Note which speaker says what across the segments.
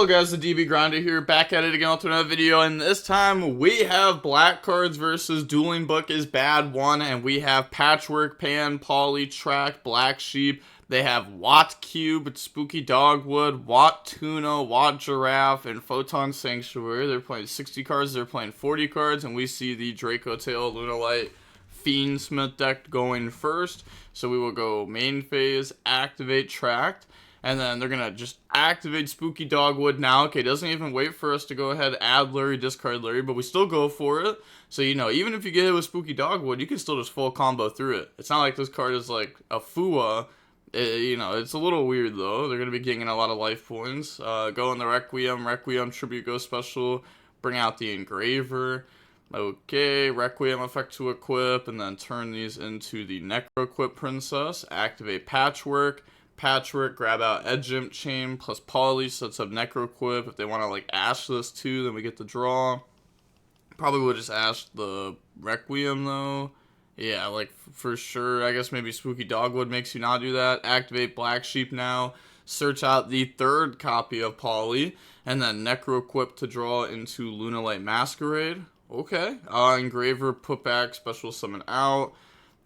Speaker 1: Hello guys, the DB Grinder here, back at it again with another video, and this time we have black cards versus Dueling Book is Bad 1, and we have Patchwork, Pan, Poly, Track, Black Sheep. They have Watt Cube, Spooky Dogwood, Watt Tuna, Watt Giraffe, and Photon Sanctuary. They're playing 60 cards, they're playing 40 cards, and we see the Dracotail, Lunalight, Fiendsmith deck going first. So we will go main phase, activate Tracked. And then they're going to just activate Spooky Dogwood now. Okay, doesn't even wait for us to go ahead, add Larry, discard Larry, but we still go for it. So, you know, even if you get hit with Spooky Dogwood, you can still just full combo through it. It's not like this card is like a FUA. You know, it's a little weird, though. They're going to be gaining a lot of life points. Go in the Requiem, Tribute, go special. Bring out the Engraver. Okay, Requiem effect to equip, and then turn these into the Necro-Equip Princess. Activate Patchwork. Grab out Edge Imp Chain plus Poly, sets up Necro-Equip. If they want to like Ash this too, then we get the draw. Probably would just Ash the Requiem though. Yeah, like for sure. I guess maybe Spooky Dogwood makes you not do that. Activate Black Sheep now. Search out the third copy of Poly, and then Necro-Equip to draw into Lunalight Masquerade. Okay. Engraver, put back, special summon out.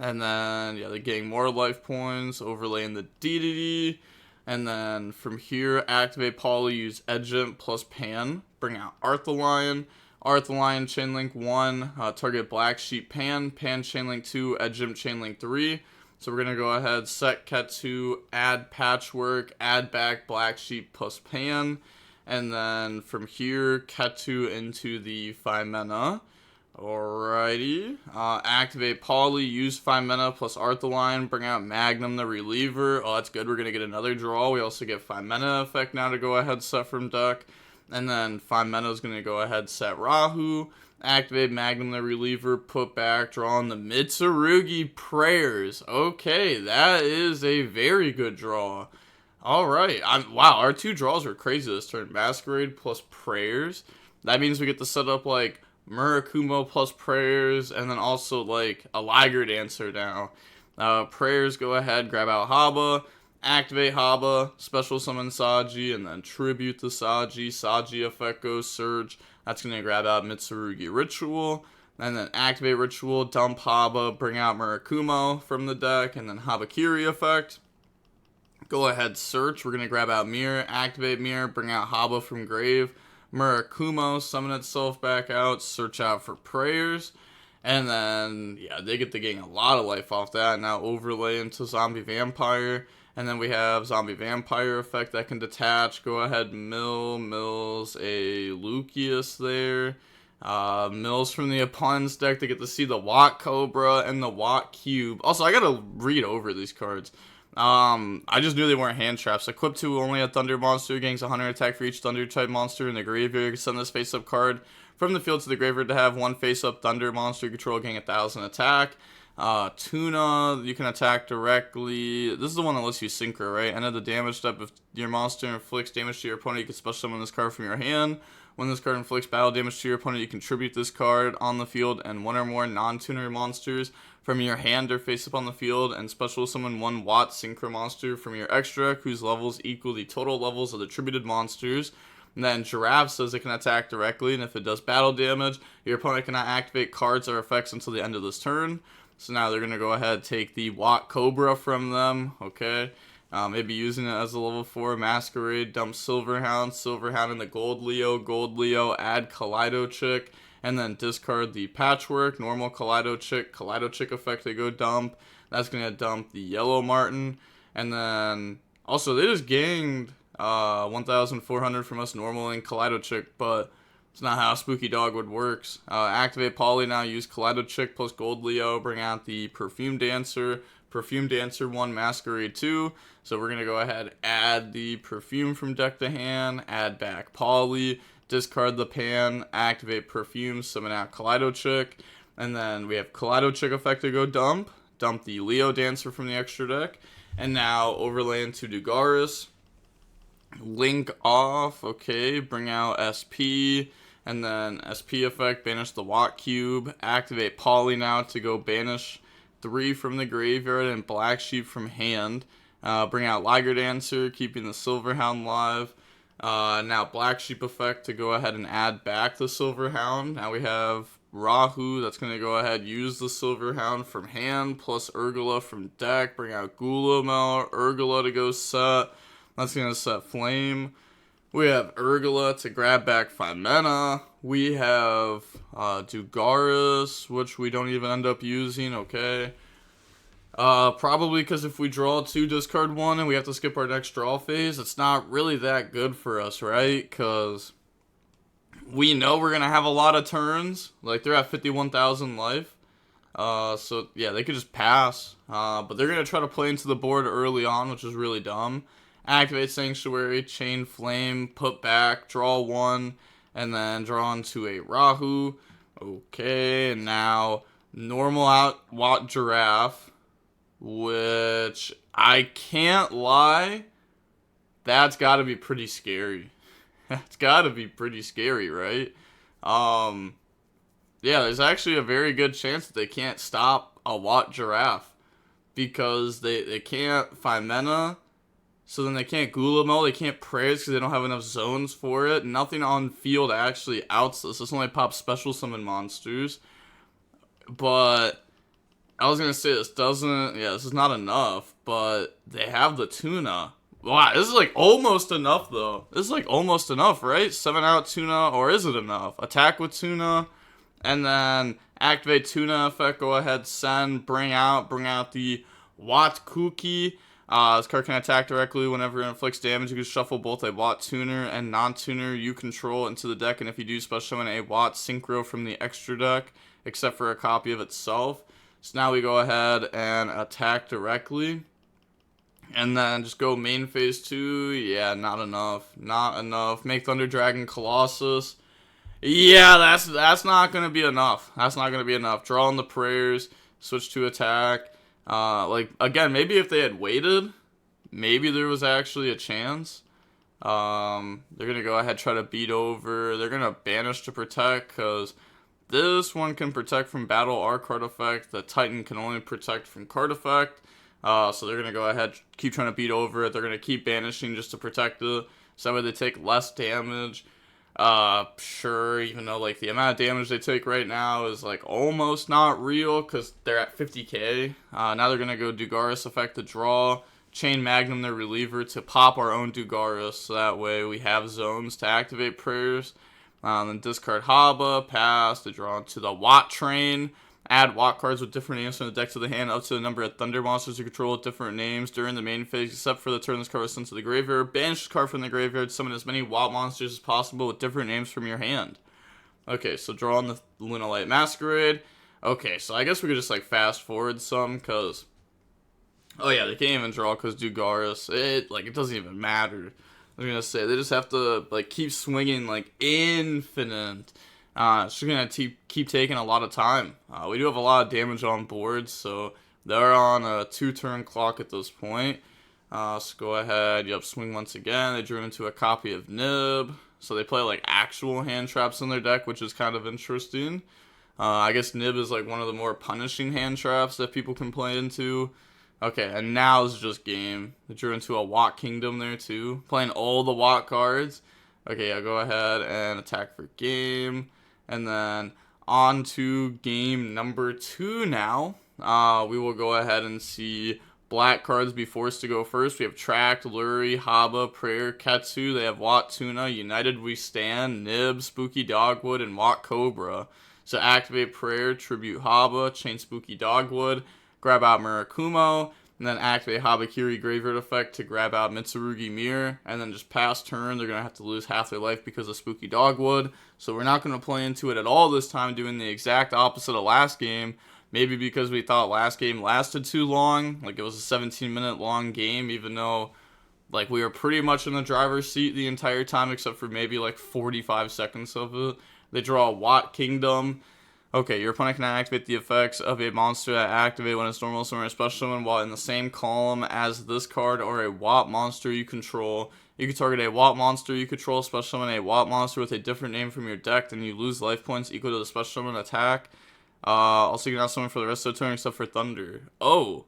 Speaker 1: And then, yeah, they're getting more life points, overlaying the DDD. And then from here, activate Poly, use Edge Imp plus Pan. Bring out Arthalion. Arthalion, Chainlink 1, target Black Sheep Pan. Pan, Chainlink 2, Edge Imp, Chainlink 3. So we're going to go ahead, set Ketsu, add Patchwork, add back Black Sheep plus Pan. And then from here, Ketsu into the 5 mana. Alrighty, activate Poly, use 5 mana plus Arthalion, bring out Magnum the Reliever. Oh, that's good, we're going to get another draw. We also get 5 mana effect now to go ahead, set from deck. And then 5 mana is going to go ahead, set Rahu. Activate Magnum the Reliever, put back, draw on the Mitsurugi Prayers. Okay, that is a very good draw. Alright, wow, our 2 draws were crazy this turn. Masquerade plus Prayers. That means we get to set up like Murakumo plus Prayers, and then also like a Liger Dancer now. Prayers, go ahead, grab out Haba, activate Haba, special summon Saji, and then tribute to Saji. Saji effect goes Surge. That's going to grab out Mitsurugi Ritual, and then activate Ritual, dump Haba, bring out Murakumo from the deck, and then Habakiri effect. Go ahead, search. We're going to grab out Mirror, activate Mirror, bring out Haba from grave. Murakumo, summon itself back out, search out for Prayers, and then, yeah, they get to gain a lot of life off that. Now overlay into Zombie Vampire, and then we have Zombie Vampire effect that can detach. Go ahead, Mills a Lucius there. Mills from the opponent's deck to get to see the Watt Cobra and the Watt Cube. Also, I gotta read over these cards. I just knew they weren't hand traps. Equip 2 only a Thunder monster, gains 100 attack for each Thunder type monster in the graveyard. You can send this face up card from the field to the graveyard to have one face up Thunder monster you control gain 1000 attack. Tuna, you can attack directly. This is the one that lets you Synchro, right? End of the damage step. If your monster inflicts damage to your opponent, you can special summon this card from your hand. When this card inflicts battle damage to your opponent, you contribute this card on the field and one or more non-tuner monsters from your hand or face up on the field, and special summon 1 Watt Synchro monster from your extra deck whose levels equal the total levels of the attributed monsters. And then Giraffe says it can attack directly, and if it does battle damage, your opponent cannot activate cards or effects until the end of this turn. So now they're going to go ahead and take the Watt Cobra from them, okay? Maybe using it as a level 4 Masquerade, dump Silverhound in the Gold Leo, add Kaleido Chick, and then discard the Patchwork, normal Kaleido Chick effect, they go dump. That's going to dump the Yellow Martin, and then also they just gained 1,400 from us normal in Kaleido Chick, but it's not how Spooky Dogwood works. Activate Poly now, use Kaleido Chick plus Gold Leo, bring out the Perfume Dancer 1, Masquerade 2. So we're going to go ahead, add the Perfume from deck to hand, add back Poly, discard the Pan, activate Perfume, summon out Kaleido Chick, and then we have Kaleido Chick effect to go dump the Leo Dancer from the extra deck, and now overlay into Dugaris, link off, okay, bring out SP, and then SP effect, banish the Watt Cube, activate Poly now to go banish 3 from the graveyard and Black Sheep from hand. Bring out Liger Dancer, keeping the Silverhound live. Now Black Sheep effect to go ahead and add back the Silver Hound. Now we have Rahu that's going to go ahead use the Silver Hound from hand plus Urgula from deck. Bring out Gulamel, Urgula to go set. That's going to set Flame. We have Urgula to grab back 5 mana. We have Dugaris, which we don't even end up using, okay. Probably because if we draw 2, discard 1, and we have to skip our next draw phase, it's not really that good for us, right? Because we know we're going to have a lot of turns. Like, they're at 51,000 life. So, yeah, they could just pass. But they're going to try to play into the board early on, which is really dumb. Activate Sanctuary, Chain Flame, put back, draw 1, and then draw into a Rahu. Okay, and now normal out Watt Giraffe, which I can't lie, that's got to be pretty scary. That's got to be pretty scary, right? Yeah, there's actually a very good chance that they can't stop a Watt Giraffe because they can't find mana. So then they can't Gulamel, they can't Prayers because they don't have enough zones for it. Nothing on field actually outs this. This only pops special summon monsters. But I was going to say this is not enough. But they have the Tuna. Wow, this is like almost enough though. This is like almost enough, right? 7 out Tuna, or is it enough? Attack with Tuna, and then activate Tuna effect, go ahead, send, bring out the Watt Kuki. This card can attack directly whenever it inflicts damage. You can shuffle both a Watt Tuner and non-tuner you control into the deck, and if you do, special summon a Watt Synchro from the extra deck, except for a copy of itself. So now we go ahead and attack directly. And then just go main phase 2. Yeah, not enough. Not enough. Make Thunder Dragon Colossus. Yeah, that's not going to be enough. That's not going to be enough. Draw on the Prayers. Switch to attack. Like, again, maybe if they had waited, maybe there was actually a chance. They're going to go ahead try to beat over. They're going to banish to protect, because this one can protect from battle or card effect. The Titan can only protect from card effect. So they're going to go ahead, keep trying to beat over it. They're going to keep banishing just to protect it. So that way they take less damage. Sure, even though, like, the amount of damage they take right now is, like, almost not real, because they're at 50k. Now they're going to go Dugaris effect to draw, Chain Magnum their reliever to pop our own Dugaris, so that way we have zones to activate Prayers. Then discard Haba, pass, to draw into the Watt Train. Add Watt cards with different names from the deck to the hand up to the number of Thunder monsters you control with different names during the main phase, except for the turn this card was sent to the graveyard. Banish this card from the graveyard, summon as many Watt monsters as possible with different names from your hand. Okay, so draw on the Lunalight Masquerade. Okay, so I guess we could just, like, fast forward some, because... Oh yeah, they can't even draw because Dugaris. It doesn't even matter. I was gonna say, they just have to, like, keep swinging, like, infinite. It's just going to keep taking a lot of time. We do have a lot of damage on board, so they're on a 2-turn clock at this point. So go ahead, swing once again. They drew into a copy of Nib. So they play, like, actual hand traps in their deck, which is kind of interesting. I guess Nib is, like, one of the more punishing hand traps that people can play into. Okay, and now it's just game. They drew into a Watt Kingdom there, too. Playing all the Watt cards. Okay, yeah, go ahead and attack for game. And then on to game number 2 now. We will go ahead and see black cards be forced to go first. We have Tract, Luri, Haba, Prayer, Ketsu. They have Watt Tuna, United We Stand, Nib, Spooky Dogwood, and Watt Cobra. So activate Prayer, Tribute Haba, Chain Spooky Dogwood, grab out Murakumo, and then activate Habakiri Graveyard Effect to grab out Mitsurugi Mirror, and then just pass turn. They're going to have to lose half their life because of Spooky Dogwood. So we're not going to play into it at all this time, doing the exact opposite of last game. Maybe because we thought last game lasted too long. Like, it was a 17-minute long game, even though, like, we were pretty much in the driver's seat the entire time, except for maybe, like, 45 seconds of it. They draw a Watt Kingdom. Okay, your opponent can activate the effects of a monster that activate when it's normal summon or special summon while in the same column as this card or a Watt monster you control. You can target a Watt monster you control, special summon a Watt monster with a different name from your deck, then you lose life points equal to the special summon attack. Also, you can now summon for the rest of the turn except for Thunder. Oh,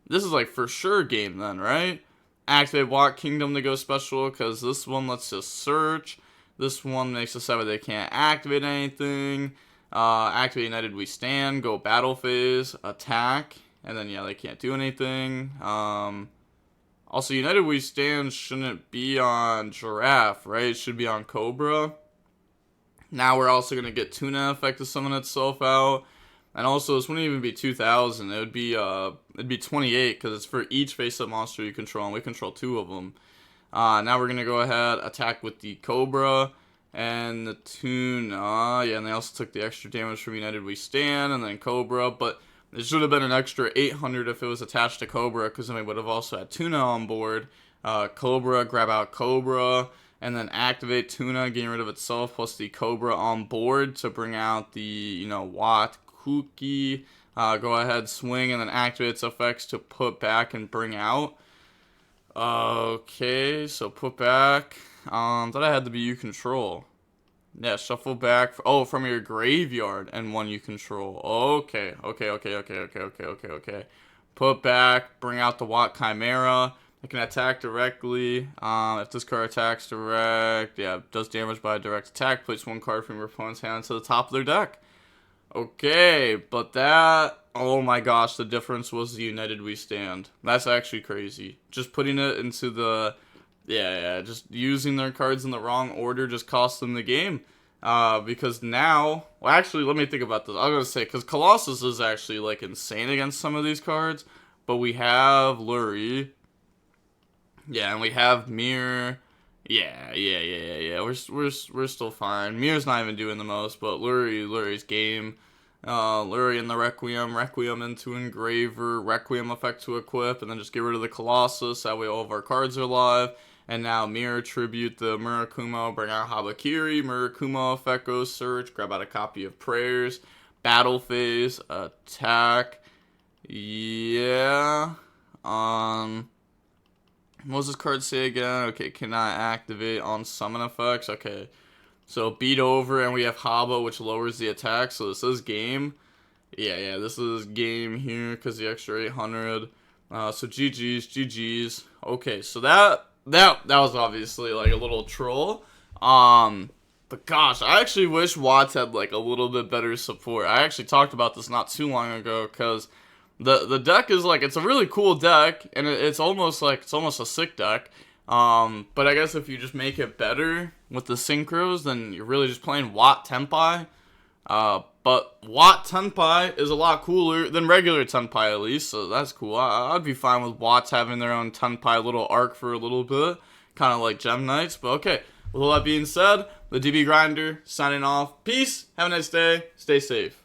Speaker 1: this is like for sure game then, right? activate Watt Kingdom to go special, because this one lets us search. This one makes us so they can't activate anything. Activate United We Stand, go battle phase, attack, and then yeah, they can't do anything. Also, United We Stand shouldn't be on Giraffe, right? It should be on Cobra. Now we're also going to get Tuna effect to summon itself out. And also, this wouldn't even be 2,000. It'd be 28, because it's for each face-up monster you control, and we control 2 of them. Now we're going to go ahead, attack with the Cobra and the Tuna. Yeah, and they also took the extra damage from United We Stand, and then Cobra, but it should have been an extra 800 if it was attached to Cobra, because then we would have also had Tuna on board. Cobra, grab out Cobra, and then activate Tuna, getting rid of itself, plus the Cobra on board to bring out the, Watt Kuki. Go ahead, swing, and then activate its effects to put back and bring out. Okay, so put back. Thought I had to be you control. Yeah, shuffle back. From your graveyard and one you control. Okay. Put back, bring out the Watt Chimera. It can attack directly. If this card attacks direct, yeah, does damage by a direct attack. Place 1 card from your opponent's hand to the top of their deck. Okay, but that, oh my gosh, the difference was the United We Stand. That's actually crazy. Just putting it into the, just using their cards in the wrong order just cost them the game. Because now, well, actually, let me think about this. I was going to say, because Colossus is actually, like, insane against some of these cards. But we have Lurie. Yeah, and we have Mirror. Yeah. We're still fine. Mirror's not even doing the most, but Lurie's game. Lurie in the Requiem into Engraver, Requiem effect to equip, and then just get rid of the Colossus. That way all of our cards are live. And now Mirror Tribute the Murakumo, bring out Habakiri, Murakumo effect goes search, grab out a copy of Prayers, battle phase, attack. Yeah. What does this card say again? Okay, cannot activate on summon effects. Okay. So beat over, and we have Haba, which lowers the attack. So this is game. Yeah, this is game here because the extra 800. So GG's. Okay, so that was obviously like a little troll. But gosh, I actually wish Watts had like a little bit better support. I actually talked about this not too long ago because the deck is like, it's a really cool deck, and it's almost a sick deck. But I guess if you just make it better with the synchros, then you're really just playing Watt Tenpai. But Watt Tenpai is a lot cooler than regular Tenpai, at least, so that's cool. I'd be fine with Watts having their own Tenpai little arc for a little bit, kind of like Gem Knights. But okay, with all that being said, the DB Grinder signing off. Peace, have a nice day, stay safe.